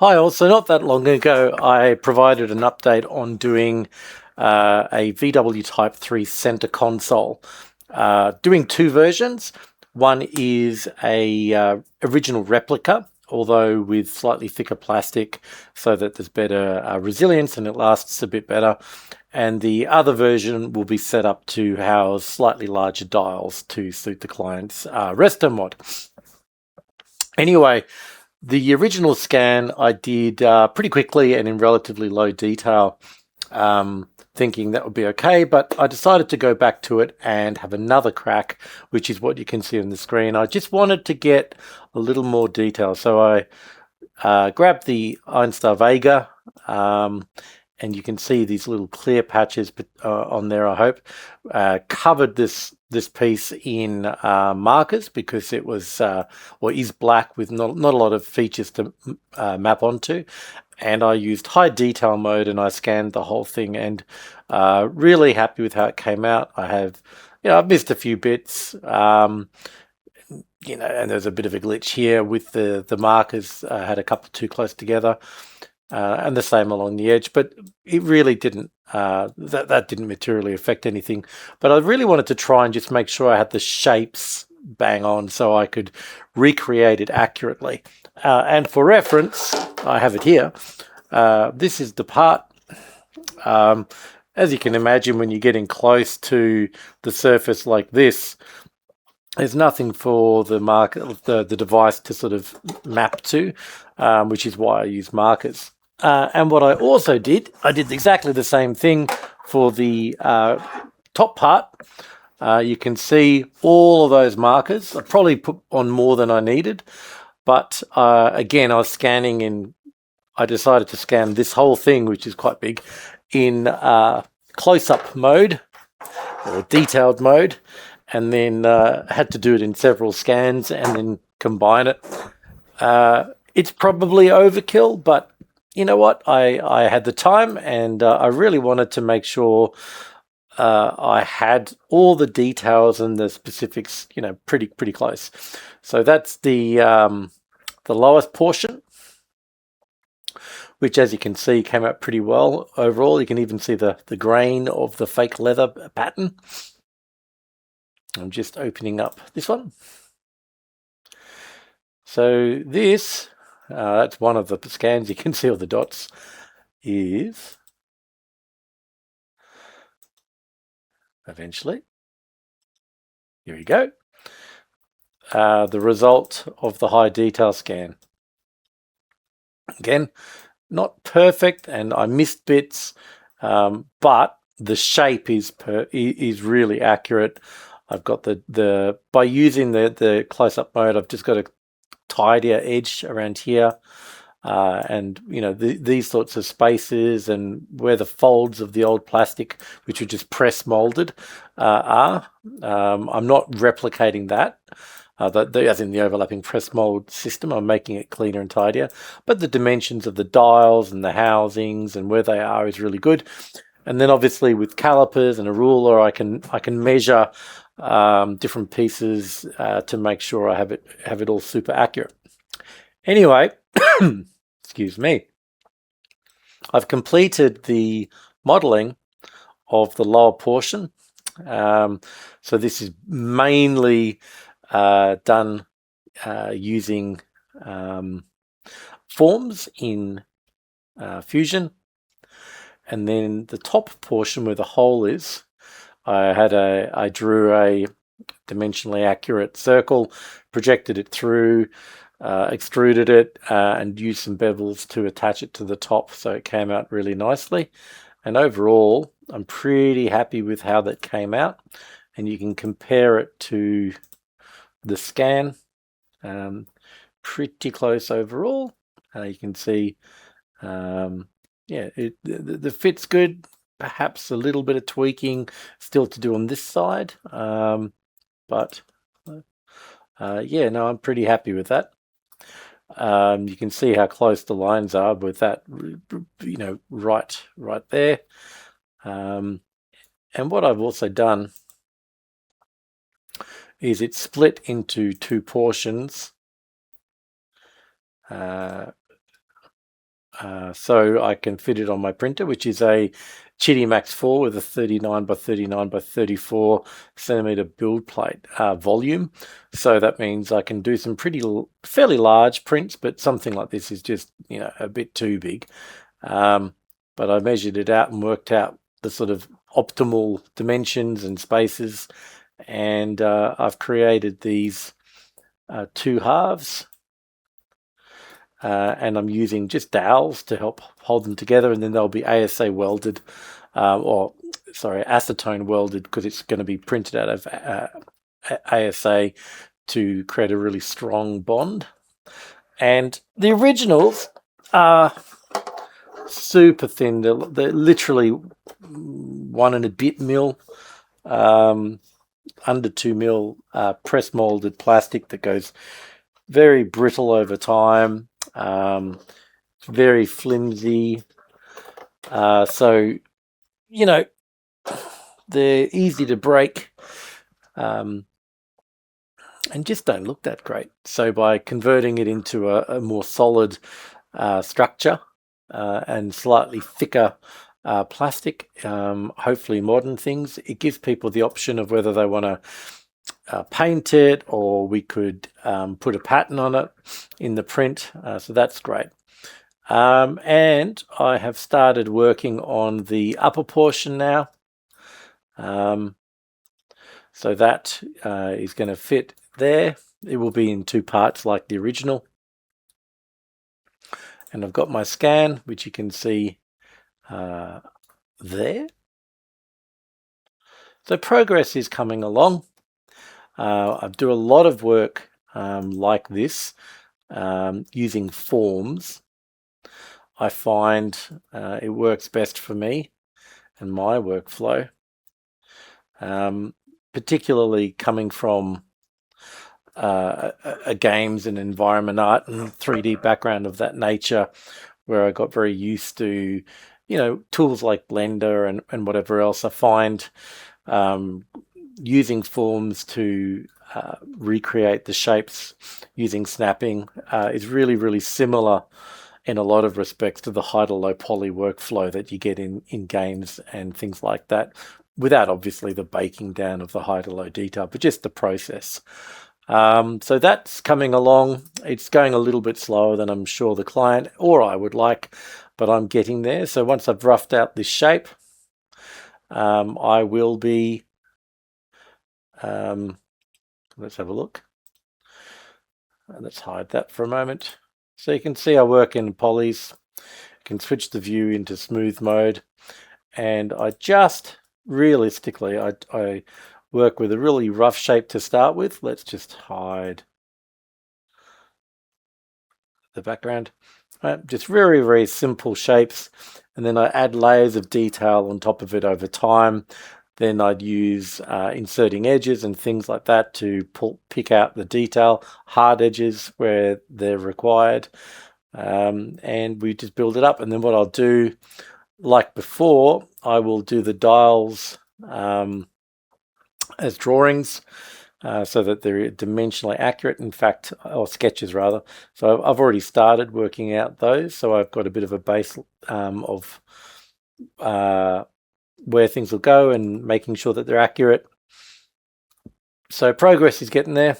Hi, also not that long ago, I provided an update on doing a VW Type 3 center console. Doing two versions. One is a original replica, although with slightly thicker plastic so that there's better resilience and it lasts a bit better. And the other version will be set up to house slightly larger dials to suit the client's resto mod. Anyway, the original scan I did pretty quickly and in relatively low detail, thinking that would be okay, but I decided to go back to it and have another crack, which is what you can see on the screen. I just wanted to get a little more detail, so I grabbed the Einstar Vega, and you can see these little clear patches on there, I hope. Covered this piece in markers because it was or is black with not a lot of features to map onto. And I used high detail mode and I scanned the whole thing, and really happy with how it came out. I've missed a few bits. And there's a bit of a glitch here with the markers. Had a couple too close together. And the same along the edge, but it really didn't, that didn't materially affect anything. But I really wanted to try and just make sure I had the shapes bang on so I could recreate it accurately. And for reference, I have it here. This is the part. As you can imagine, when you're getting close to the surface like this, there's nothing for the device to sort of map to, which is why I use markers. And what I also did, I did exactly the same thing for the top part. You can see all of those markers. I probably put on more than I needed, but again, I was scanning in. I decided to scan this whole thing, which is quite big, in close-up mode or detailed mode, and then had to do it in several scans and then combine it. It's probably overkill, but you know what? I had the time, and I really wanted to make sure I had all the details and the specifics, pretty close. So that's the lowest portion, which, as you can see, came out pretty well overall. You can even see the grain of the fake leather pattern. I'm just opening up this one. So this, that's one of the scans. You can see all the dots. Is eventually, here we go, the result of the high detail scan. Again, not perfect, and I missed bits, but the shape is really accurate. I've got by using the close-up mode, I've just got a tidier edge around here. And these sorts of spaces and where the folds of the old plastic, which were just press molded, are. I'm not replicating that, as in the overlapping press mold system. I'm making it cleaner and tidier, but the dimensions of the dials and the housings and where they are is really good. And then obviously with calipers and a ruler, I can measure different pieces to make sure I have it all super accurate. Anyway. Excuse me. I've completed the modeling of the lower portion. So this is mainly done using forms in Fusion. And then the top portion where the hole is, I drew a dimensionally accurate circle, projected it through, extruded it, and used some bevels to attach it to the top, so it came out really nicely. And overall, I'm pretty happy with how that came out, and you can compare it to the scan. Pretty close overall. You can see, the fit's good. Perhaps a little bit of tweaking still to do on this side, but I'm pretty happy with that. You can see how close the lines are with that, right there. And what I've also done is it's split into two portions. so I can fit it on my printer, which is a Chitty Max 4 with a 39 by 39 by 34 centimeter build plate volume. So that means I can do some fairly large prints, but something like this is just, a bit too big. But I measured it out and worked out the sort of optimal dimensions and spaces, and I've created these two halves. And I'm using just dowels to help hold them together, and then they'll be ASA welded, acetone welded, because it's going to be printed out of ASA to create a really strong bond. And the originals are super thin. They're literally 1 and a bit mil, under 2 mil press molded plastic that goes very brittle over time. Very flimsy. So, they're easy to break, and just don't look that great. So by converting it into a more solid structure and slightly thicker plastic, hopefully modern things, it gives people the option of whether they want to paint it, or we could put a pattern on it in the print. So that's great. And I have started working on the upper portion now. So that is going to fit there. It will be in 2 parts like the original. And I've got my scan, which you can see there. So progress is coming along. I do a lot of work like this using forms. I find it works best for me and my workflow, particularly coming from a games and environment art and 3D background of that nature, where I got very used to, tools like Blender and whatever else. I find using forms to recreate the shapes using snapping is really, really similar in a lot of respects to the high to low poly workflow that you get in games and things like that, without obviously the baking down of the high to low detail, but just the process. So that's coming along. It's going a little bit slower than I'm sure the client or I would like, but I'm getting there. So once I've roughed out this shape, I will be let's have a look. Let's hide that for a moment. So you can see I work in polys. I can switch the view into smooth mode, and I just realistically I work with a really rough shape to start with. Let's just hide the background. Just very, very simple shapes, and then I add layers of detail on top of it over time. Then I'd use inserting edges and things like that to pick out the detail, hard edges where they're required, and we just build it up. And then what I'll do, like before, I will do the dials as drawings, so that they're dimensionally accurate, in fact, or sketches rather. So I've already started working out those, so I've got a bit of a base of where things will go and making sure that they're accurate. So progress is getting there.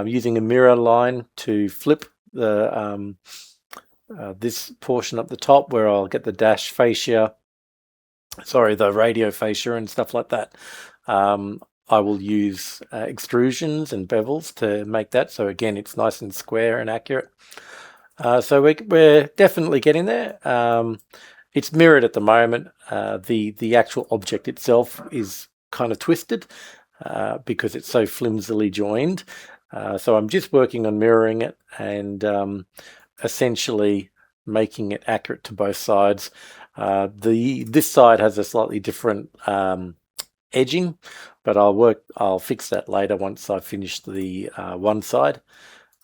Using a mirror line to flip the this portion up the top, where I'll get the dash fascia, the radio fascia and stuff like that. I will use extrusions and bevels to make that, so again it's nice and square and accurate. So we're definitely getting there. It's mirrored at the moment. The actual object itself is kind of twisted because it's so flimsily joined. So I'm just working on mirroring it and essentially making it accurate to both sides. This side has a slightly different edging, but I'll fix that later once I've finished the one side.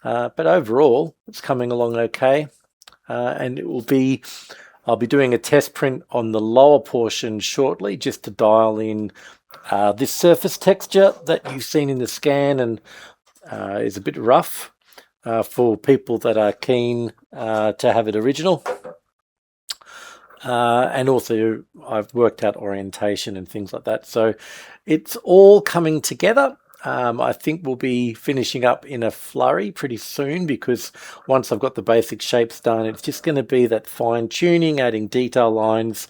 But overall, it's coming along okay, and I'll be doing a test print on the lower portion shortly, just to dial in this surface texture that you've seen in the scan and is a bit rough for people that are keen to have it original. And also I've worked out orientation and things like that. So it's all coming together. I think we'll be finishing up in a flurry pretty soon, because once I've got the basic shapes done, it's just going to be that fine tuning, adding detail lines,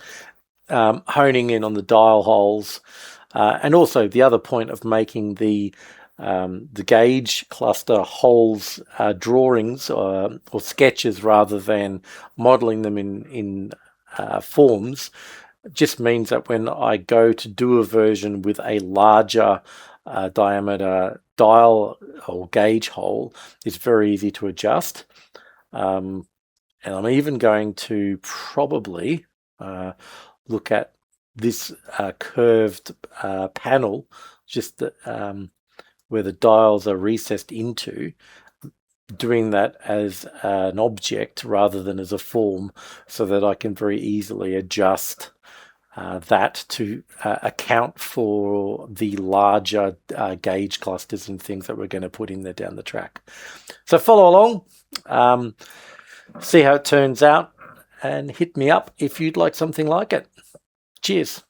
honing in on the dial holes, and also the other point of making the gauge cluster holes drawings or sketches rather than modeling them in forms, just means that when I go to do a version with a larger diameter dial or gauge hole, it's very easy to adjust. And I'm even going to probably look at this curved panel, just where the dials are recessed into, doing that as an object rather than as a form, so that I can very easily adjust that to account for the larger gauge clusters and things that we're going to put in there down the track. So follow along, see how it turns out, and hit me up if you'd like something like it. Cheers.